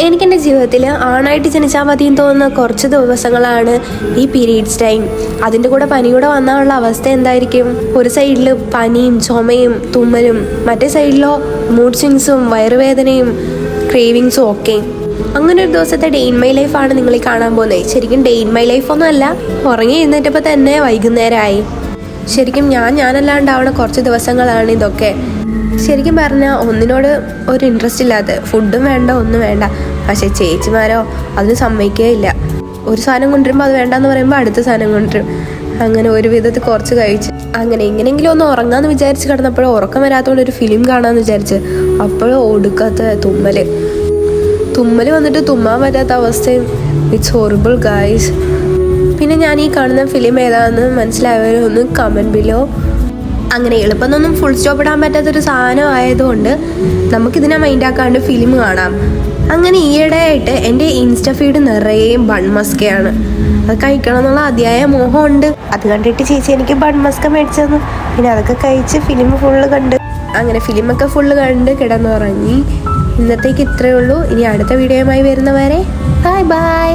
എനിക്കെൻ്റെ ജീവിതത്തിൽ ആണായിട്ട് ജനിച്ചാൽ മതിയെന്ന് തോന്നുന്ന കുറച്ച് ദിവസങ്ങളാണ് ഈ പീരീഡ്സ് ടൈം. അതിൻ്റെ കൂടെ പനി കൂടെ വന്നാലുള്ള അവസ്ഥ എന്തായിരിക്കും? ഒരു സൈഡിൽ പനിയും ചുമയും തുമ്മലും, മറ്റേ സൈഡിലോ മൂഡ് സ്വിങ്സും വയറുവേദനയും ക്രേവിങ്സും ഒക്കെ. അങ്ങനെ ഒരു ദിവസത്തെ ഡേ ഇൻ മൈ ലൈഫാണ് നിങ്ങൾ ഈ കാണാൻ പോകുന്നത്. ശരിക്കും ഡേ ഇൻ മൈ ലൈഫൊന്നും അല്ല, ഉറങ്ങി എഴുന്നേറ്റപ്പോൾ തന്നെ വൈകുന്നേരമായി. ശരിക്കും ഞാനല്ലാണ്ടാവണ കുറച്ച് ദിവസങ്ങളാണ് ഇതൊക്കെ. ശരിക്കും പറഞ്ഞാൽ ഒന്നിനോട് ഒരു ഇൻട്രസ്റ്റ് ഇല്ലാത്ത, ഫുഡും വേണ്ട ഒന്നും വേണ്ട. പക്ഷേ ചേച്ചിമാരോ അതിന് സമ്മതിക്കുകയില്ല. ഒരു സാധനം കൊണ്ടുവരുമ്പോൾ അത് വേണ്ടെന്ന് പറയുമ്പോൾ അടുത്ത സാധനം കൊണ്ടുവരും. അങ്ങനെ ഒരു വിധത്തിൽ കുറച്ച് കഴിച്ച് അങ്ങനെ എങ്ങനെയെങ്കിലും ഒന്ന് ഉറങ്ങാമെന്ന് വിചാരിച്ച് കിടന്നപ്പോഴും ഉറക്കം വരാത്തതുകൊണ്ട് ഒരു ഫിലിം കാണാമെന്ന് വിചാരിച്ച് അപ്പോഴും ഒടുക്കാത്ത തുമ്മൽ വന്നിട്ട് തുമ്മാൻ പറ്റാത്ത അവസ്ഥയും. It's horrible guys. പിന്നെ ഞാൻ ഈ കാണുന്ന ഫിലിം ഏതാണെന്ന് മനസ്സിലായവരൊന്ന് കമൻറ്റ് ബിലോ. അങ്ങനെ എളുപ്പമൊന്നും ഫുൾ സ്റ്റോപ്പ് ഇടാൻ പറ്റാത്തൊരു സാധനം ആയതുകൊണ്ട് നമുക്കിതിനെ മൈൻഡാക്കാണ്ട് ഫിലിം കാണാം. അങ്ങനെ ഈയിടെയായിട്ട് എൻ്റെ ഇൻസ്റ്റ ഫീഡ് നിറയെ ബൺ മസ്കയാണ്. അത് കഴിക്കണം എന്നുള്ള അതിയായ മോഹമുണ്ട്. അത് കണ്ടിട്ട് ചേച്ചി എനിക്ക് ബൺ മസ്ക മേടിച്ചു തന്നു. പിന്നെ അതൊക്കെ കഴിച്ച് ഫിലിം ഫുള്ള് കണ്ട് അങ്ങനെ ഫിലിമൊക്കെ ഫുള്ള് കണ്ട് കിടന്നുറങ്ങി. ഇന്നത്തേക്ക് ഇത്രയേ ഉള്ളൂ. ഇനി അടുത്ത വീഡിയോയുമായി വരുന്നവരെ ബൈ ബൈ.